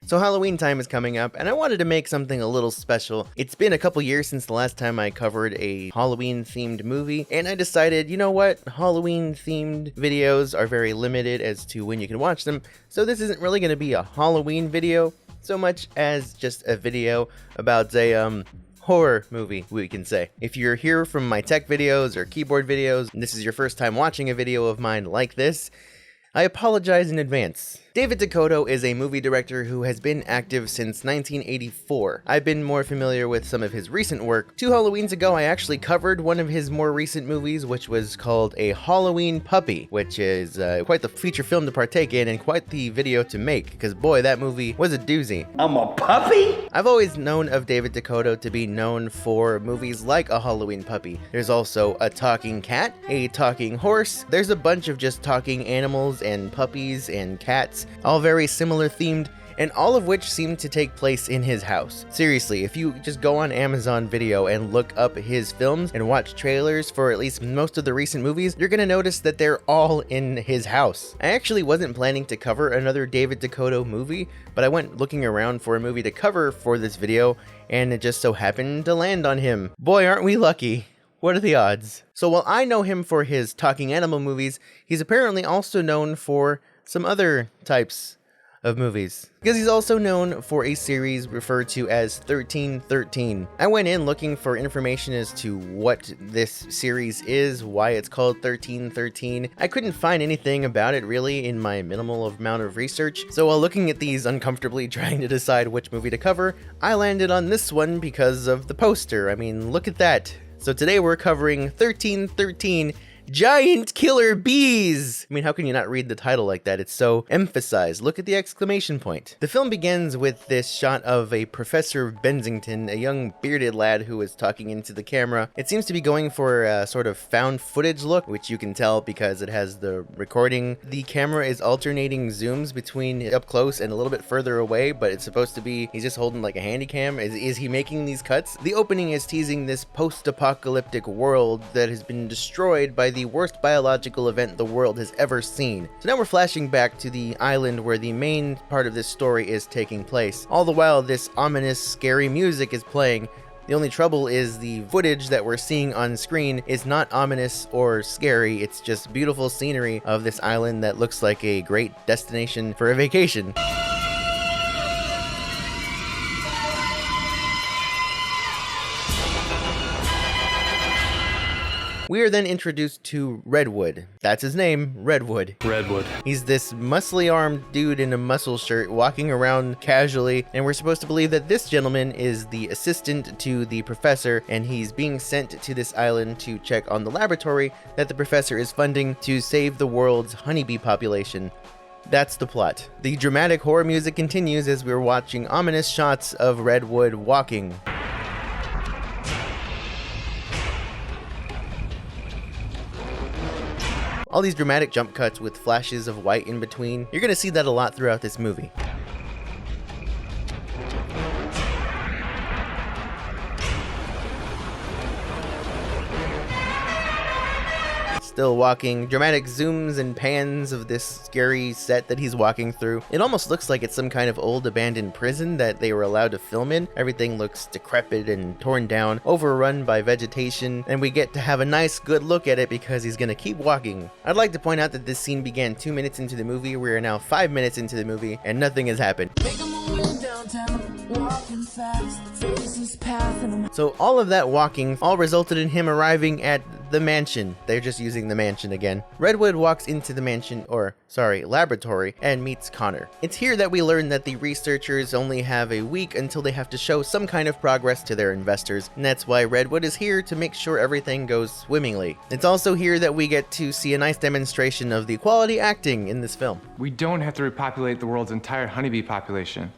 So Halloween time is coming up, and I wanted to make something a little special. It's been a couple years since the last time I covered a Halloween-themed movie, and I decided, you know what, Halloween-themed videos are very limited as to when you can watch them, so this isn't really going to be a Halloween video, so much as just a video about a, horror movie, we can say. If you're here from my tech videos or keyboard videos, and this is your first time watching a video of mine like this, I apologize in advance. David Decoteau is a movie director who has been active since 1984. I've been more familiar with some of his recent work. 2 Halloweens ago, I actually covered one of his more recent movies, which was called A Halloween Puppy, which is quite the feature film to partake in and quite the video to make, because boy, that movie was a doozy. I'm a puppy? I've always known of David Decoteau to be known for movies like A Halloween Puppy. There's also a talking cat, a talking horse, there's a bunch of just talking animals and puppies and cats, all very similar themed, and all of which seem to take place in his house. Seriously, if you just go on Amazon Video and look up his films and watch trailers for at least most of the recent movies, you're gonna notice that they're all in his house. I actually wasn't planning to cover another David Decoteau movie, but I went looking around for a movie to cover for this video, and it just so happened to land on him. Boy, aren't we lucky. What are the odds? So while I know him for his talking animal movies, he's apparently also known for some other types of movies, because he's also known for a series referred to as 1313. I went in looking for information as to what this series is, why it's called 1313. I couldn't find anything about it really in my minimal amount of research, so while looking at these uncomfortably trying to decide which movie to cover, I landed on this one because of the poster. I mean, look at that. So today we're covering 1313 Giant Killer Bees! I mean, how can you not read the title like that? It's so emphasized. Look at the exclamation point. The film begins with this shot of a Professor Bensington, a young bearded lad who is talking into the camera. It seems to be going for a sort of found footage look, which you can tell because it has the recording. The camera is alternating zooms between up close and a little bit further away, but it's supposed to be, he's just holding like a handy cam. Is he making these cuts? The opening is teasing this post-apocalyptic world that has been destroyed by the worst biological event the world has ever seen. So now we're flashing back to the island where the main part of this story is taking place. All the while this ominous, scary music is playing. The only trouble is the footage that we're seeing on screen is not ominous or scary, it's just beautiful scenery of this island that looks like a great destination for a vacation. We are then introduced to Redwood. That's his name, Redwood. Redwood. He's this muscly armed dude in a muscle shirt walking around casually, and we're supposed to believe that this gentleman is the assistant to the professor, and he's being sent to this island to check on the laboratory that the professor is funding to save the world's honeybee population. That's the plot. The dramatic horror music continues as we're watching ominous shots of Redwood walking. All these dramatic jump cuts with flashes of white in between. You're gonna see that a lot throughout this movie. Still walking, dramatic zooms and pans of this scary set that he's walking through. It almost looks like it's some kind of old abandoned prison that they were allowed to film in. Everything looks decrepit and torn down, overrun by vegetation, and we get to have a nice good look at it because he's gonna keep walking. I'd like to point out that this scene began 2 minutes into the movie. We are now 5 minutes into the movie and nothing has happened. So all of that walking all resulted in him arriving at the mansion. They're just using the mansion again. Redwood walks into the mansion, laboratory, and meets Connor. It's here that we learn that the researchers only have a week until they have to show some kind of progress to their investors, and that's why Redwood is here to make sure everything goes swimmingly. It's also here that we get to see a nice demonstration of the quality acting in this film. We don't have to repopulate the world's entire honeybee population.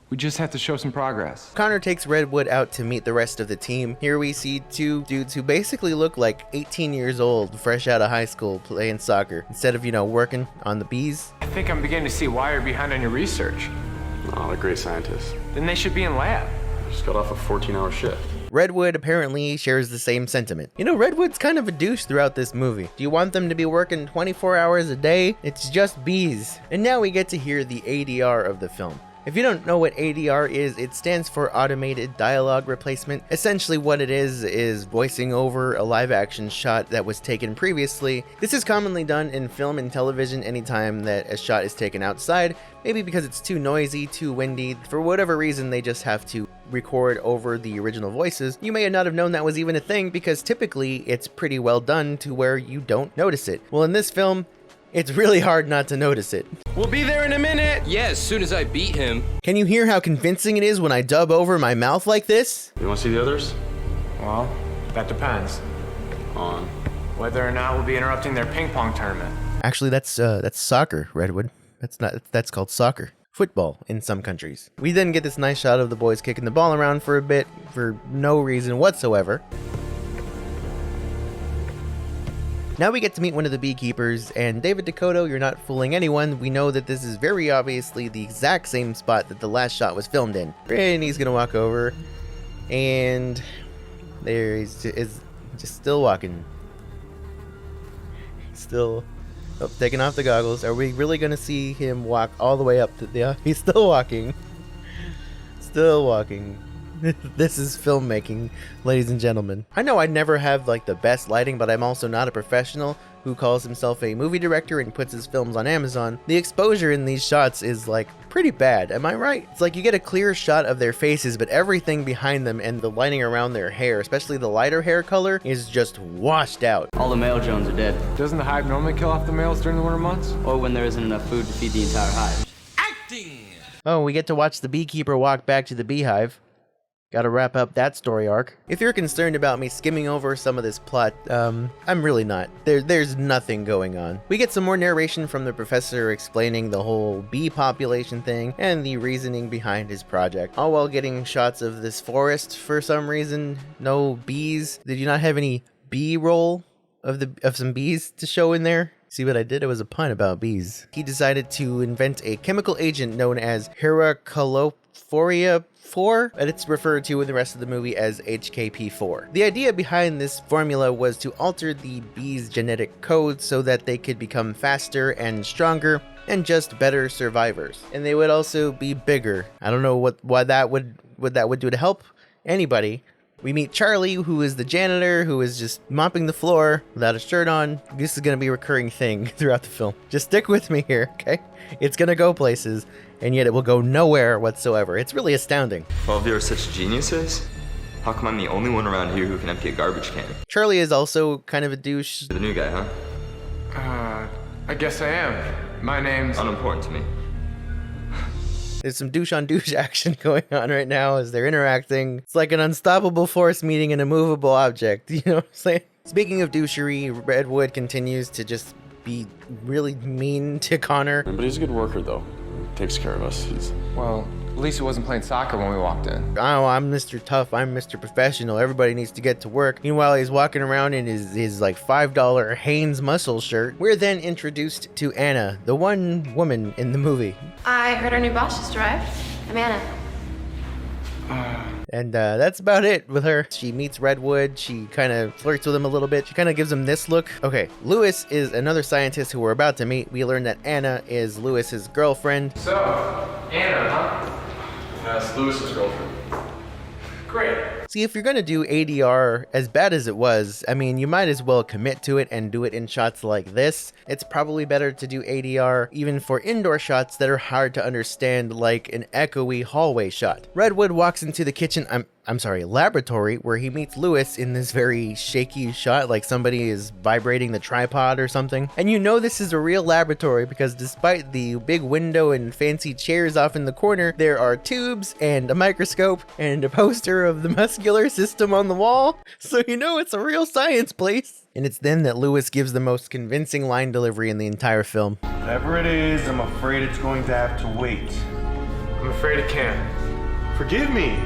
We just have to show some progress. Connor takes Redwood out to meet the rest of the team. Here we see 2 dudes who basically look like 18 years old, fresh out of high school, playing soccer, instead of, working on the bees. I think I'm beginning to see why you're behind on your research. Oh, they're great scientists. Then they should be in lab. Just got off a 14-hour shift. Redwood apparently shares the same sentiment. Redwood's kind of a douche throughout this movie. Do you want them to be working 24 hours a day? It's just bees. And now we get to hear the ADR of the film. If you don't know what ADR is, it stands for Automated Dialogue Replacement. Essentially what it is voicing over a live action shot that was taken previously. This is commonly done in film and television anytime that a shot is taken outside, maybe because it's too noisy, too windy. For whatever reason, they just have to record over the original voices. You may not have known that was even a thing because typically it's pretty well done to where you don't notice it. Well, in this film, it's really hard not to notice it. We'll be there in a minute! Yeah, as soon as I beat him. Can you hear how convincing it is when I dub over my mouth like this? You want to see the others? Well, that depends. On. Whether or not we'll be interrupting their ping pong tournament. Actually, that's soccer, Redwood. That's called soccer. Football in some countries. We then get this nice shot of the boys kicking the ball around for a bit for no reason whatsoever. Now we get to meet one of the beekeepers, and David Decoteau, you're not fooling anyone. We know that this is very obviously the exact same spot that the last shot was filmed in. And he's gonna walk over, and there is just still walking. Still taking off the goggles. Are we really gonna see him walk all the way up to the? He's still walking. Still walking. This is filmmaking, ladies and gentlemen. I know I never have like the best lighting, but I'm also not a professional who calls himself a movie director and puts his films on Amazon. The exposure in these shots is like pretty bad, am I right? It's like you get a clear shot of their faces, but everything behind them and the lighting around their hair, especially the lighter hair color, is just washed out. All the male drones are dead. Doesn't the hive normally kill off the males during the winter months? Or when there isn't enough food to feed the entire hive. Oh, we get to watch the beekeeper walk back to the beehive. Gotta wrap up that story arc. If you're concerned about me skimming over some of this plot, I'm really not. There's nothing going on. We get some more narration from the professor explaining the whole bee population thing and the reasoning behind his project, all while getting shots of this forest for some reason. No bees. Did you not have any B-roll of some bees to show in there? See what I did? It was a pun about bees. He decided to invent a chemical agent known as Heracalophoria 4, and it's referred to in the rest of the movie as HKP4. The idea behind this formula was to alter the bees' genetic code so that they could become faster and stronger and just better survivors. And they would also be bigger. I don't know what that would do to help anybody. We meet Charlie, who is the janitor, who is just mopping the floor without a shirt on. This is going to be a recurring thing throughout the film. Just stick with me here, okay? It's going to go places, and yet it will go nowhere whatsoever. It's really astounding. All of you are such geniuses. How come I'm the only one around here who can empty a garbage can? Charlie is also kind of a douche. You're the new guy, huh? I guess I am. My name's... Unimportant to me. There's some douche-on-douche action going on right now as they're interacting. It's like an unstoppable force meeting an immovable object, you know what I'm saying? Speaking of douchery, Redwood continues to just be really mean to Connor. But he's a good worker, though. Takes care of us. Well, at least he wasn't playing soccer when we walked in. Oh, I'm Mr. Tough, I'm Mr. Professional, everybody needs to get to work. Meanwhile, he's walking around in his like $5 Hanes muscle shirt. We're then introduced to Anna, the one woman in the movie. I heard our new boss just arrived. I'm Anna. And that's about it with her. She meets Redwood, she kind of flirts with him a little bit, she kind of gives him this look. Okay, Lewis is another scientist who we're about to meet. We learn that Anna is Lewis's girlfriend. So, Anna, huh? That's Lewis's girlfriend. Great. See, if you're gonna do ADR, as bad as it was, I mean, you might as well commit to it and do it in shots like this. It's probably better to do ADR even for indoor shots that are hard to understand, like an echoey hallway shot. Redwood walks into the kitchen, I'm sorry, laboratory, where he meets Lewis in this very shaky shot, like somebody is vibrating the tripod or something. And you know this is a real laboratory because despite the big window and fancy chairs off in the corner, there are tubes and a microscope and a poster of the muscular system on the wall. So you know it's a real science place. And it's then that Lewis gives the most convincing line delivery in the entire film. Whatever it is, I'm afraid it's going to have to wait. I'm afraid it can't. Forgive me.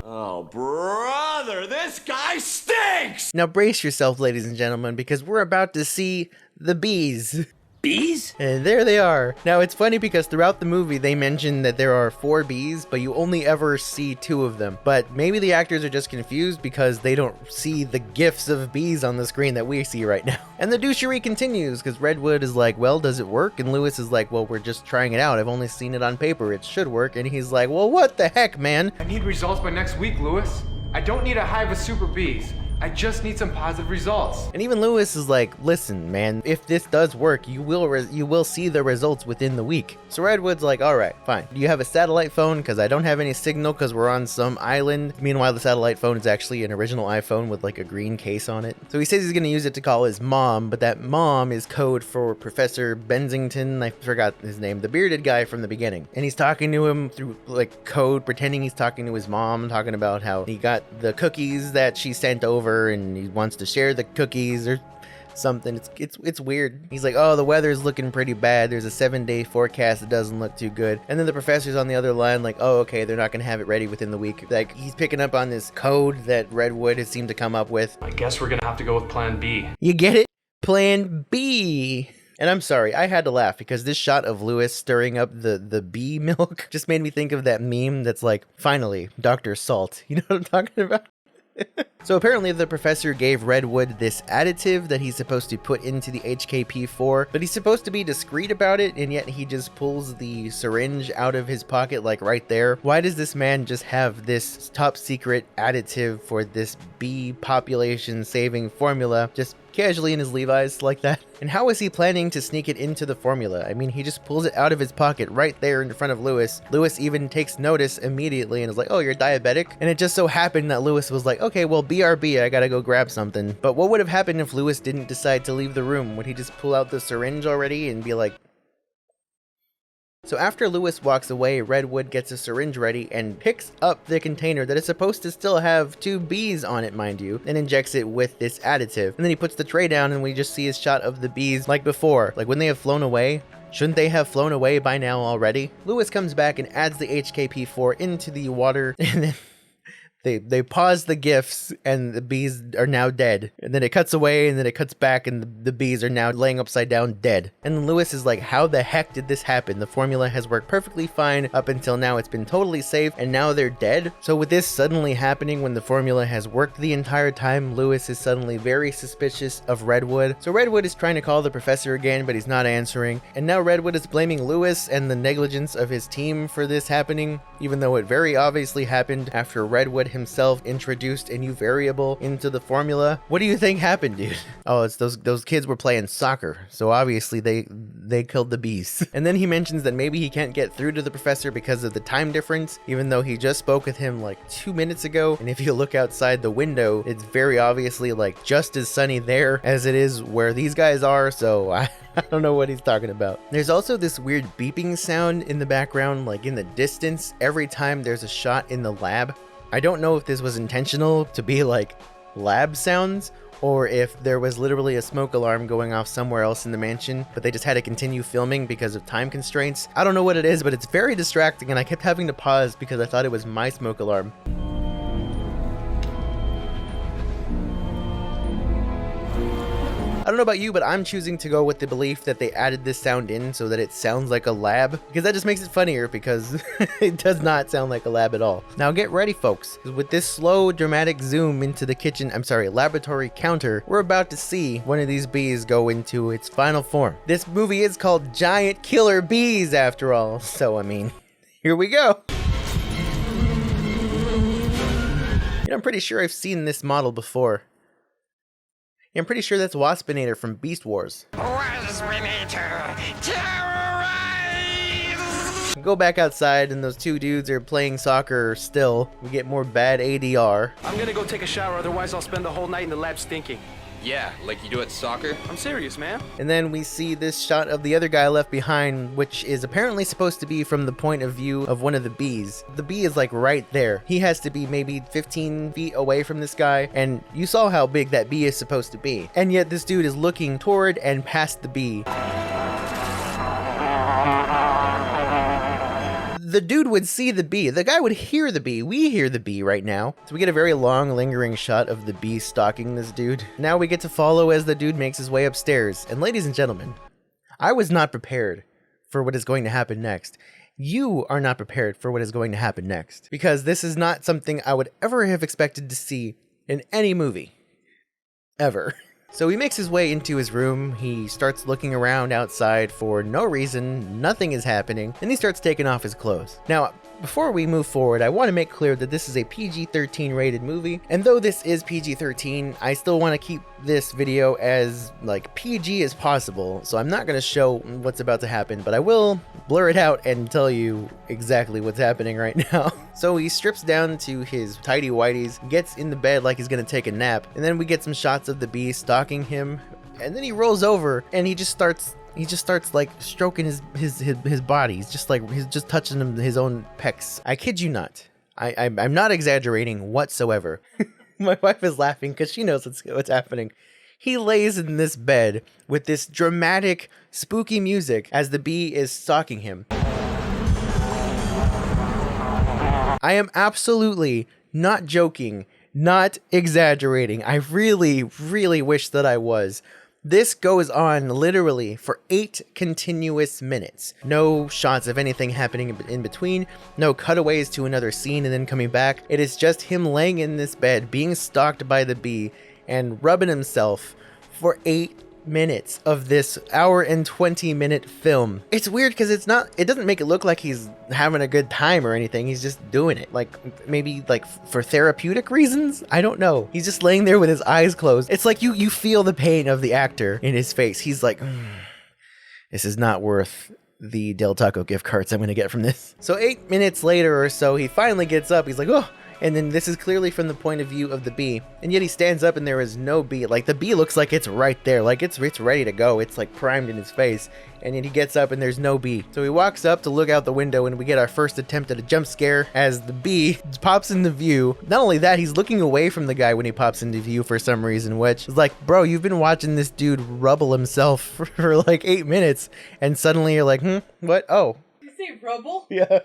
Oh, brother, this guy stinks! Now brace yourself, ladies and gentlemen, because we're about to see the bees. Bees? And there they are. Now it's funny because throughout the movie they mention that there are 4 bees, but you only ever see 2 of them. But maybe the actors are just confused because they don't see the gifs of bees on the screen that we see right now. And the douchery continues because Redwood is like, well, does it work? And Lewis is like, well, we're just trying it out. I've only seen it on paper. It should work. And he's like, well, what the heck, man? I need results by next week, Lewis. I don't need a hive of super bees. I just need some positive results. And even Lewis is like, listen, man, if this does work, you will see the results within the week. So Redwood's like, all right, fine. Do you have a satellite phone? Because I don't have any signal because we're on some island. Meanwhile, the satellite phone is actually an original iPhone with like a green case on it. So he says he's going to use it to call his mom, but that mom is code for Professor Bensington. I forgot his name, the bearded guy from the beginning. And he's talking to him through like code, pretending he's talking to his mom, talking about how he got the cookies that she sent over and he wants to share the cookies or something. It's weird. He's like, oh, the weather's looking pretty bad. There's a 7-day forecast that doesn't look too good. And then the professor's on the other line like, oh, okay, they're not gonna have it ready within the week. Like, he's picking up on this code that Redwood has seemed to come up with. I guess we're gonna have to go with plan B. You get it? Plan B. And I'm sorry, I had to laugh because this shot of Lewis stirring up the bee milk just made me think of that meme that's like, finally, Dr. Salt. You know what I'm talking about? So apparently the professor gave Redwood this additive that he's supposed to put into the HKP4, but he's supposed to be discreet about it, and yet he just pulls the syringe out of his pocket like right there. Why does this man just have this top secret additive for this bee population saving formula just casually in his Levi's like that? And how is he planning to sneak it into the formula? I mean, he just pulls it out of his pocket right there in front of Lewis. Lewis even takes notice immediately and is like, oh, you're diabetic? And it just so happened that Lewis was like, okay, well, BRB, I gotta go grab something. But what would have happened if Lewis didn't decide to leave the room? Would he just pull out the syringe already and be like... So after Lewis walks away, Redwood gets a syringe ready and picks up the container that is supposed to still have 2 bees on it, mind you, and injects it with this additive. And then he puts the tray down and we just see a shot of the bees like before. Like when they have flown away. Shouldn't they have flown away by now already? Lewis comes back and adds the HKP4 into the water and then... They pause the GIFs and the bees are now dead. And then it cuts away and then it cuts back and the bees are now laying upside down dead. And Lewis is like, how the heck did this happen? The formula has worked perfectly fine up until now. It's been totally safe and now they're dead. So with this suddenly happening when the formula has worked the entire time, Lewis is suddenly very suspicious of Redwood. So Redwood is trying to call the professor again, but he's not answering. And now Redwood is blaming Lewis and the negligence of his team for this happening, even though it very obviously happened after Redwood himself introduced a new variable into the formula. What do you think happened, dude? Oh, it's those kids were playing soccer, so obviously they killed the bees. And then he mentions that maybe he can't get through to the professor because of the time difference, even though he just spoke with him like 2 minutes ago. And if you look outside the window, it's very obviously like just as sunny there as it is where these guys are, so I don't know what he's talking about. There's also this weird beeping sound in the background, like in the distance, every time there's a shot in the lab. I don't know if this was intentional to be like lab sounds, or if there was literally a smoke alarm going off somewhere else in the mansion, but they just had to continue filming because of time constraints. I don't know what it is, but it's very distracting, and I kept having to pause because I thought it was my smoke alarm. I don't know about you, but I'm choosing to go with the belief that they added this sound in so that it sounds like a lab, because that just makes it funnier, because it does not sound like a lab at all. Now get ready, folks, because with this slow, dramatic zoom into the laboratory counter, we're about to see one of these bees go into its final form. This movie is called Giant Killer Bees, after all, so I mean, here we go. You know, I'm pretty sure I've seen this model before. I'm pretty sure that's Waspinator from Beast Wars. Waspinator, terrorize! Go back outside and those 2 dudes are playing soccer still. We get more bad ADR. I'm gonna go take a shower, otherwise I'll spend the whole night in the lab stinking. Yeah, like you do at soccer. I'm serious, man. And then we see this shot of the other guy left behind, which is apparently supposed to be from the point of view of one of the bees. The bee is like right there. He has to be maybe 15 feet away from this guy, and you saw how big that bee is supposed to be. And yet this dude is looking toward and past the bee. The dude would see the bee. The guy would hear the bee. We hear the bee right now. So we get a very long, lingering shot of the bee stalking this dude. Now we get to follow as the dude makes his way upstairs. And ladies and gentlemen, I was not prepared for what is going to happen next. You are not prepared for what is going to happen next, because this is not something I would ever have expected to see in any movie. Ever. So he makes his way into his room, he starts looking around outside for no reason, nothing is happening, and he starts taking off his clothes. Now, before we move forward, I want to make clear that this is a PG-13 rated movie, and though this is PG-13, I still want to keep this video as like PG as possible, so I'm not going to show what's about to happen, but I will blur it out and tell you exactly what's happening right now. So he strips down to his tidy whities, gets in the bed like he's going to take a nap, and then we get some shots of the bee stalking him, and then he rolls over and he just starts like stroking his body. He's just touching his own pecs. I kid you not. I'm not exaggerating whatsoever. My wife is laughing because she knows what's happening. He lays in this bed with this dramatic, spooky music as the bee is stalking him. I am absolutely not joking, not exaggerating. I really, really wish that I was. This goes on literally for 8 continuous minutes. No shots of anything happening in between, no cutaways to another scene and then coming back. It is just him laying in this bed, being stalked by the bee, and rubbing himself for 8 minutes of this hour and 20-minute film. It's weird because it doesn't make it look like he's having a good time or anything. He's just doing it, like maybe like for therapeutic reasons. I don't know. He's just laying there with his eyes closed. It's like you feel the pain of the actor in his face. He's like, this is not worth the Del Taco gift cards I'm gonna get from this. So 8 minutes later or so, he finally gets up. He's like, oh. And then this is clearly from the point of view of the bee. And yet he stands up and there is no bee. Like the bee looks like it's right there. Like it's ready to go. It's like primed in his face. And yet he gets up and there's no bee. So he walks up to look out the window and we get our first attempt at a jump scare as the bee pops into view. Not only that, he's looking away from the guy when he pops into view for some reason, which is like, bro, you've been watching this dude rubble himself for like 8 minutes. And suddenly you're like, what? Oh. Did you say rubble? Yeah.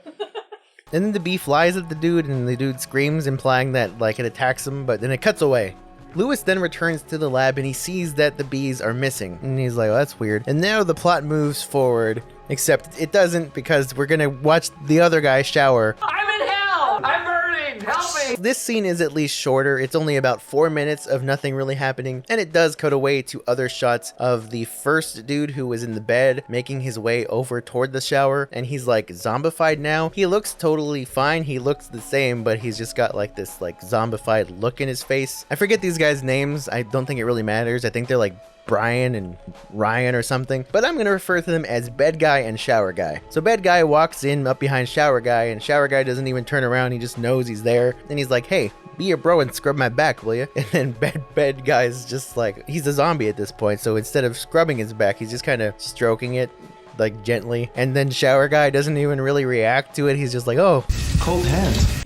And then the bee flies at the dude and the dude screams, implying that like it attacks him, but then it cuts away. Lewis then returns to the lab and he sees that the bees are missing. And he's like, oh, that's weird. And now the plot moves forward, except it doesn't because we're gonna watch the other guy shower. I'm in hell! I'm burning! Help me! This scene is at least shorter. It's only about 4 minutes of nothing really happening, and it does cut away to other shots of the first dude who was in the bed making his way over toward the shower, and he's like zombified now. He looks totally fine. He looks the same, but he's just got like this like zombified look in his face. I forget these guys' names. I don't think it really matters. I think they're like Brian and Ryan or something, but I'm gonna refer to them as Bed Guy and Shower Guy. So Bed Guy walks in up behind Shower Guy, and Shower Guy doesn't even turn around. He just knows he's there, and he's like, hey, be a bro and scrub my back, will you? And then Bed Guy's just like, he's a zombie at this point, so instead of scrubbing his back, he's just kind of stroking it like gently, and then Shower Guy doesn't even really react to it. He's just like, oh, Cold hands.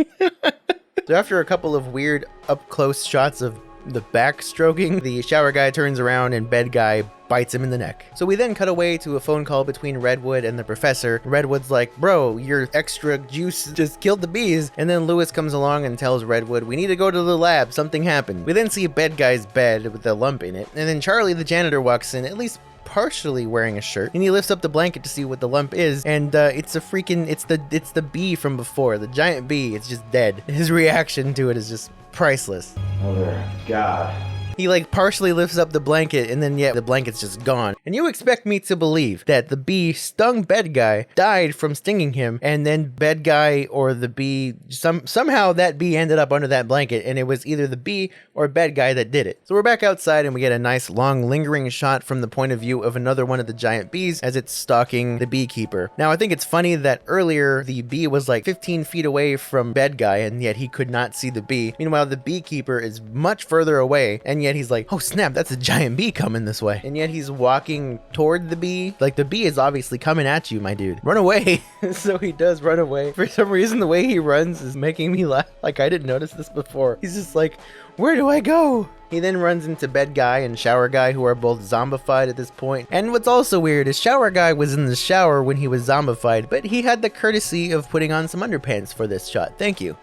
So after a couple of weird up close shots of the back stroking, the Shower Guy turns around and Bed Guy bites him in the neck. So we then cut away to a phone call between Redwood and the professor. Redwood's like, bro, your extra juice just killed the bees. And then Lewis comes along and tells Redwood, we need to go to the lab, something happened. We then see Bed Guy's bed with a lump in it, and then Charlie the janitor walks in, at least partially wearing a shirt, and he lifts up the blanket to see what the lump is, and it's the bee from before, the giant bee. It's just dead. His reaction to it is just priceless. Mother God. He like partially lifts up the blanket, and then the blanket's just gone. And you expect me to believe that the bee stung Bed Guy, died from stinging him, and then Bed Guy or the bee, somehow that bee ended up under that blanket, and it was either the bee or Bed Guy that did it. So we're back outside and we get a nice long lingering shot from the point of view of another one of the giant bees as it's stalking the beekeeper. Now I think it's funny that earlier the bee was like 15 feet away from Bed Guy, and yet he could not see the bee. Meanwhile, the beekeeper is much further away, and yet he's like, oh snap, that's a giant bee coming this way. And yet he's walking toward the bee. Like the bee is obviously coming at you, my dude. Run away. So he does run away. For some reason, the way he runs is making me laugh. Like I didn't notice this before. He's just like, where do I go? He then runs into Bed Guy and Shower Guy, who are both zombified at this point. And what's also weird is Shower Guy was in the shower when he was zombified, but he had the courtesy of putting on some underpants for this shot. Thank you.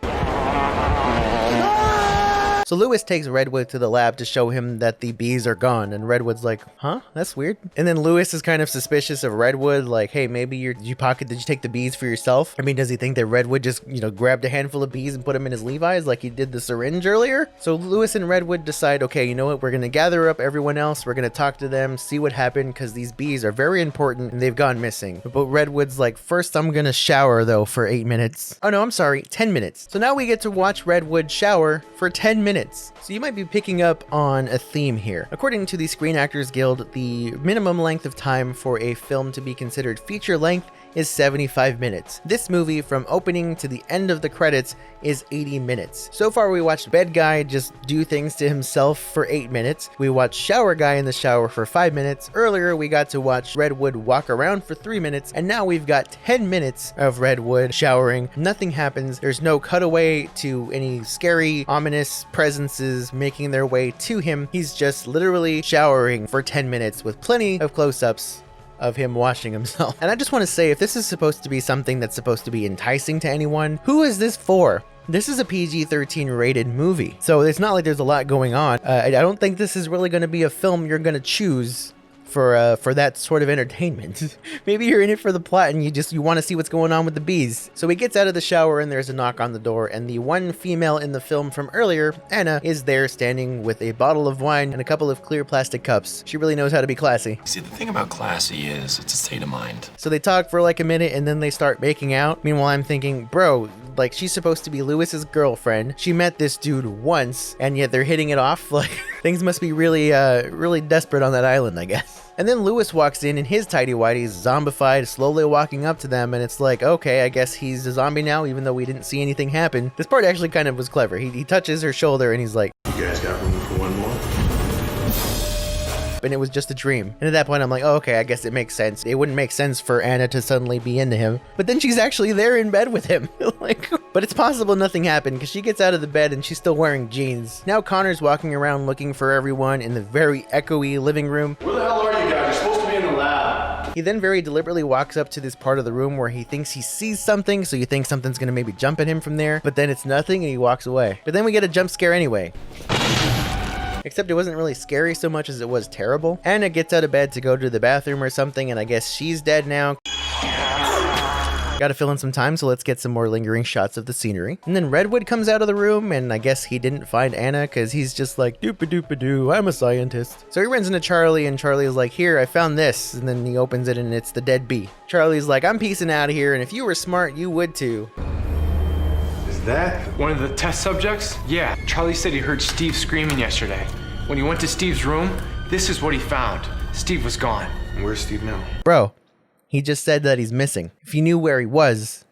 So So Lewis takes Redwood to the lab to show him that the bees are gone, and Redwood's like, huh? That's weird. And then Lewis is kind of suspicious of Redwood, like, hey, maybe did you take the bees for yourself? I mean, does he think that Redwood just, grabbed a handful of bees and put them in his Levi's like he did the syringe earlier? So Lewis and Redwood decide, okay, you know what? We're going to gather up everyone else. We're going to talk to them, see what happened, because these bees are very important and they've gone missing. But Redwood's like, first I'm going to shower though for 8 minutes. Oh no, I'm sorry, 10 minutes. So now we get to watch Redwood shower for 10 minutes. So you might be picking up on a theme here. According to the Screen Actors Guild, the minimum length of time for a film to be considered feature length is 75 minutes. This movie, from opening to the end of the credits, is 80 minutes. So far we watched Bed Guy just do things to himself for 8 minutes. We watched Shower Guy in the shower for 5 minutes. Earlier we got to watch Redwood walk around for 3 minutes, and now we've got 10 minutes of Redwood showering. Nothing happens. There's no cutaway to any scary, ominous presences making their way to him. He's just literally showering for 10 minutes with plenty of close-ups of him washing himself. And I just want to say, if this is supposed to be something that's supposed to be enticing to anyone, who is this for? This is a PG-13 rated movie, so it's not like there's a lot going on. I don't think this is really going to be a film you're going to choose for that sort of entertainment. Maybe you're in it for the plot and you want to see what's going on with the bees. So he gets out of the shower and there's a knock on the door, and the one female in the film from earlier, Anna, is there standing with a bottle of wine and a couple of clear plastic cups. She really knows how to be classy. See, the thing about classy is it's a state of mind. So they talk for like a minute and then they start making out. Meanwhile, I'm thinking, bro, like, she's supposed to be Lewis's girlfriend. She met this dude once and yet they're hitting it off. Like, things must be really desperate on that island, I guess. And then Lewis walks in his tighty-whities, zombified, slowly walking up to them, and it's like, okay, I guess he's a zombie now, even though we didn't see anything happen. This part actually kind of was clever. He touches her shoulder and he's like, You guys got room for one more? and it was just a dream. And at that point, I'm like, oh, okay, I guess it makes sense. It wouldn't make sense for Anna to suddenly be into him. But then she's actually there in bed with him. Like, but it's possible nothing happened because she gets out of the bed and she's still wearing jeans. Now Connor's walking around looking for everyone in the very echoey living room. Where the hell are you guys? You're supposed to be in the lab. He then very deliberately walks up to this part of the room where he thinks he sees something, so you think something's gonna maybe jump at him from there, but then it's nothing and he walks away. But then we get a jump scare anyway. Except it wasn't really scary so much as it was terrible. Anna gets out of bed to go to the bathroom or something, and I guess she's dead now. Gotta fill in some time, so let's get some more lingering shots of the scenery. And then Redwood comes out of the room, and I guess he didn't find Anna because he's just like, doop-a-doop-a-doo, I'm a scientist. So he runs into Charlie, and Charlie is like, here, I found this. And then he opens it, and it's the dead bee. Charlie's like, I'm peacing out of here, and if you were smart, you would too. Is that? One of the test subjects? Yeah, Charlie said he heard Steve screaming yesterday. When he went to Steve's room, this is what he found. Steve was gone. Where's Steve now? Bro, he just said that he's missing. If you knew where he was,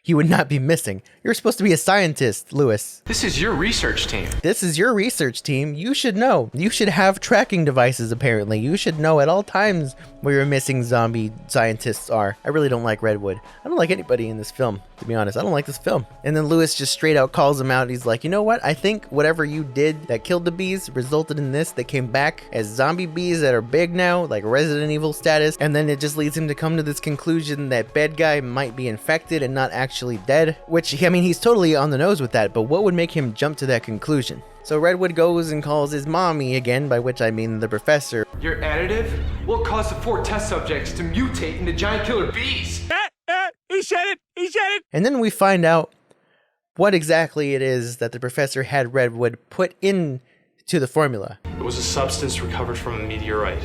he would not be missing. You're supposed to be a scientist, Lewis. This is your research team. This is your research team. You should know. You should have tracking devices, apparently. You should know at all times where your missing zombie scientists are. I really don't like Redwood. I don't like anybody in this film, to be honest. I don't like this film. And then Lewis just straight out calls him out. He's like, you know what? I think whatever you did that killed the bees resulted in this. They came back as zombie bees that are big now, like Resident Evil status. And then it just leads him to come to this conclusion that Bed Guy might be infected and not actually dead. Which, I mean, he's totally on the nose with that, but what would make him jump to that conclusion? So Redwood goes and calls his mommy again, by which I mean the professor. Your additive will cause the 4 test subjects to mutate into giant killer bees. He said it! He said it! And then we find out what exactly it is that the professor had Redwood put into the formula. It was a substance recovered from a meteorite.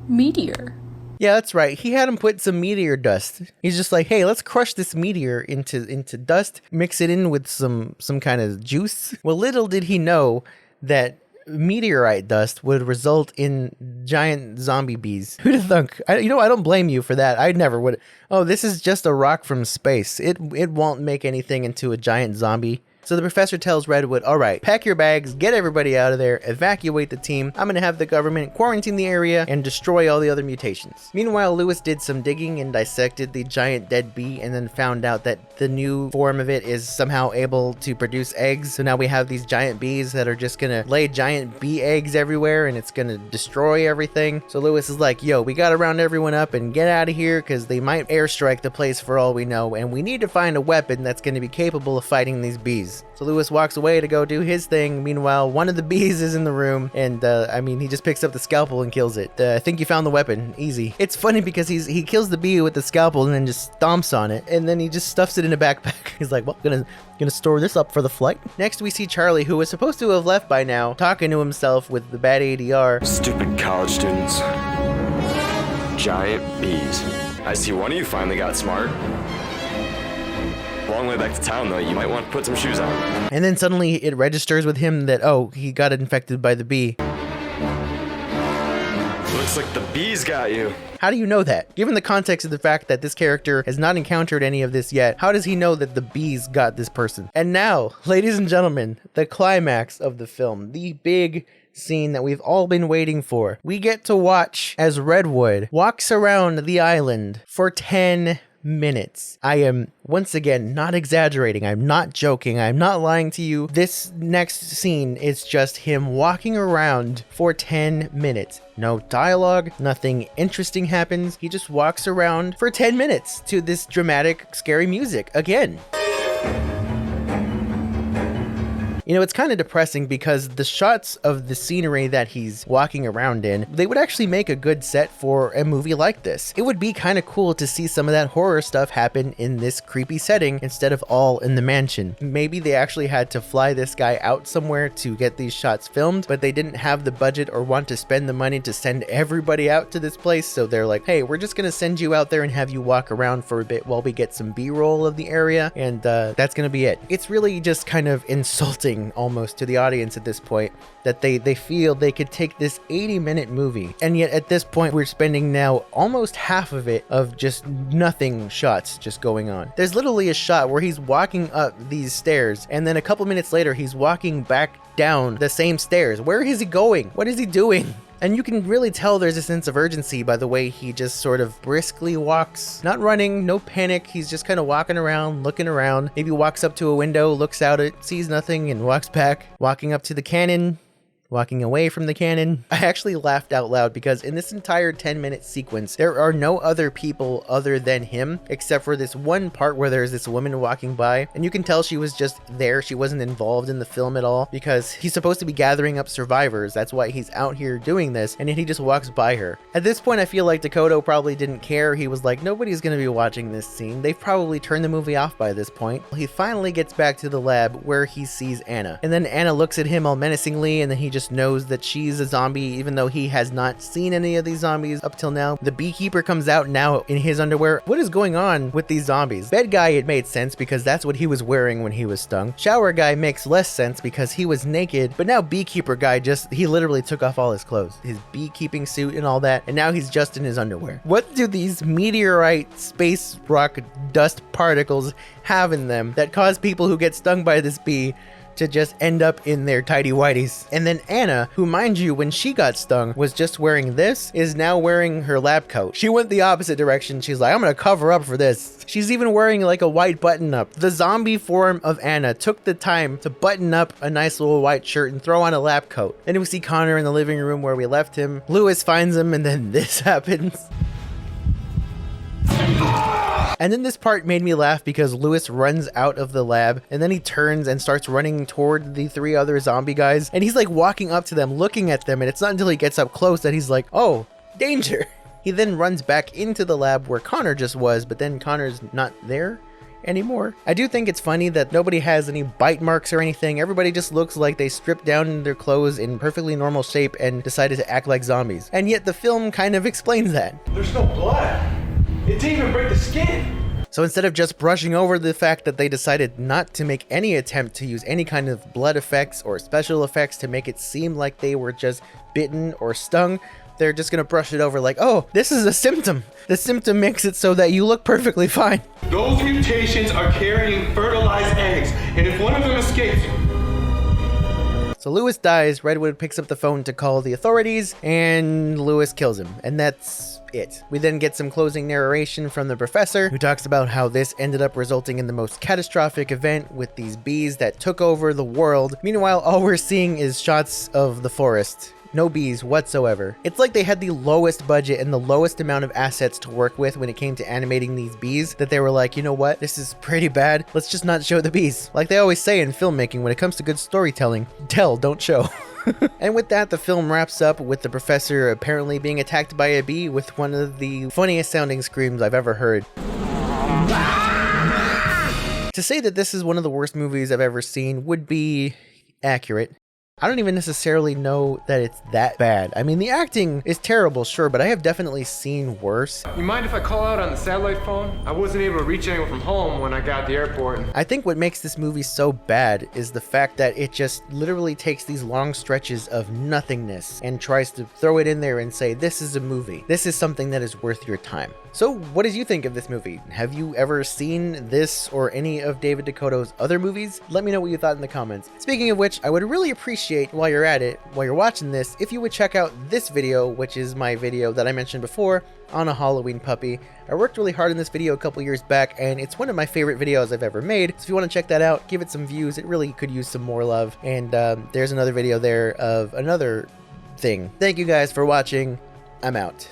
Meteor? Yeah, that's right. He had him put some meteor dust. He's just like, hey, let's crush this meteor into dust, mix it in with some kind of juice. Well, little did he know that meteorite dust would result in giant zombie bees. Who'd have thunk? I don't blame you for that. I never would. Oh, this is just a rock from space. It won't make anything into a giant zombie. So the professor tells Redwood, all right, pack your bags, get everybody out of there, evacuate the team. I'm going to have the government quarantine the area and destroy all the other mutations. Meanwhile, Lewis did some digging and dissected the giant dead bee and then found out that the new form of it is somehow able to produce eggs. So now we have these giant bees that are just going to lay giant bee eggs everywhere and it's going to destroy everything. So Lewis is like, yo, we got to round everyone up and get out of here because they might airstrike the place for all we know. And we need to find a weapon that's going to be capable of fighting these bees. bees. So Lewis walks away to go do his thing. Meanwhile, one of the bees is in the room, and he just picks up the scalpel and kills it. I think you found the weapon. Easy. It's funny because he kills the bee with the scalpel and then just stomps on it, and then he just stuffs it in a backpack. He's like, well, gonna store this up for the flight. Next, we see Charlie, who was supposed to have left by now, talking to himself with the bad ADR. Stupid college students. Giant bees. I see one of you finally got smart. Long way back to town, though. You might want to put some shoes on. And then suddenly it registers with him that, oh, he got infected by the bee. Looks like the bees got you. How do you know that? Given the context of the fact that this character has not encountered any of this yet, how does he know that the bees got this person? And now, ladies and gentlemen, the climax of the film, the big scene that we've all been waiting for. We get to watch as Redwood walks around the island for 10 minutes. I am, once again, not exaggerating. I'm not joking. I'm not lying to you. This next scene is just him walking around for 10 minutes. No dialogue, nothing interesting happens. He just walks around for 10 minutes to this dramatic, scary music again. You know, it's kind of depressing because the shots of the scenery that he's walking around in, they would actually make a good set for a movie like this. It would be kind of cool to see some of that horror stuff happen in this creepy setting instead of all in the mansion. Maybe they actually had to fly this guy out somewhere to get these shots filmed, but they didn't have the budget or want to spend the money to send everybody out to this place, so they're like, hey, we're just gonna send you out there and have you walk around for a bit while we get some B-roll of the area, and that's gonna be it. It's really just kind of insulting almost to the audience at this point that they feel they could take this 80-minute movie, and yet at this point we're spending now almost half of it of just nothing shots just going on. There's literally a shot where he's walking up these stairs, and then a couple minutes later he's walking back down the same stairs. Where is he going? What is he doing? And you can really tell there's a sense of urgency by the way he just sort of briskly walks. Not running, no panic, he's just kind of walking around, looking around. Maybe walks up to a window, looks out it, sees nothing, and walks back. Walking up to the cannon, walking away from the cannon. I actually laughed out loud because in this entire 10-minute sequence, there are no other people other than him, except for this one part where there's this woman walking by, and you can tell she was just there. She wasn't involved in the film at all because he's supposed to be gathering up survivors. That's why he's out here doing this, and then he just walks by her. At this point, I feel like Decoteau probably didn't care. He was like, nobody's gonna be watching this scene. They've probably turned the movie off by this point. He finally gets back to the lab where he sees Anna, and then Anna looks at him all menacingly, and then he just knows that she's a zombie even though he has not seen any of these zombies up till now. The beekeeper comes out now in his underwear. What is going on with these zombies? Bed guy, it made sense because that's what he was wearing when he was stung. Shower guy makes less sense because he was naked, but now beekeeper guy he literally took off all his clothes, his beekeeping suit and all that, and now he's just in his underwear. What do these meteorite space rock dust particles have in them that cause people who get stung by this bee to just end up in their tidy whities? And then Anna, who mind you, when she got stung, was just wearing this, is now wearing her lab coat. She went the opposite direction. She's like, I'm gonna cover up for this. She's even wearing like a white button up. The zombie form of Anna took the time to button up a nice little white shirt and throw on a lab coat. Then we see Connor in the living room where we left him. Lewis finds him, and then this happens. And then this part made me laugh because Lewis runs out of the lab and then he turns and starts running toward the three other zombie guys, and he's like walking up to them, looking at them, and it's not until he gets up close that he's like, oh, danger. He then runs back into the lab where Connor just was, but then Connor's not there anymore. I do think it's funny that nobody has any bite marks or anything. Everybody just looks like they stripped down their clothes in perfectly normal shape and decided to act like zombies. And yet the film kind of explains that. There's no blood. It didn't even break the skin. So instead of just brushing over the fact that they decided not to make any attempt to use any kind of blood effects or special effects to make it seem like they were just bitten or stung, they're just gonna brush it over like, oh, this is a symptom. The symptom makes it so that you look perfectly fine. Those mutations are carrying fertilized eggs, and if one of them escapes... So Lewis dies, Redwood picks up the phone to call the authorities, and Lewis kills him. And that's it. We then get some closing narration from the professor, who talks about how this ended up resulting in the most catastrophic event with these bees that took over the world. Meanwhile, all we're seeing is shots of the forest. No bees whatsoever. It's like they had the lowest budget and the lowest amount of assets to work with when it came to animating these bees, that they were like, you know what, this is pretty bad. Let's just not show the bees. Like they always say in filmmaking, when it comes to good storytelling, tell, don't show. And with that, the film wraps up with the professor apparently being attacked by a bee with one of the funniest sounding screams I've ever heard. To say that this is one of the worst movies I've ever seen would be accurate. I don't even necessarily know that it's that bad. I mean, the acting is terrible, sure, but I have definitely seen worse. You mind if I call out on the satellite phone? I wasn't able to reach anyone from home when I got to the airport. I think what makes this movie so bad is the fact that it just literally takes these long stretches of nothingness and tries to throw it in there and say, this is a movie. This is something that is worth your time. So what did you think of this movie? Have you ever seen this or any of David Decoteau's other movies? Let me know what you thought in the comments. Speaking of which, I would really appreciate while you're at it, while you're watching this, if you would check out this video, which is my video that I mentioned before on a Halloween puppy. I worked really hard on this video a couple years back, and it's one of my favorite videos I've ever made. So if you want to check that out, give it some views. It really could use some more love. And there's another video there of another thing. Thank you guys for watching. I'm out.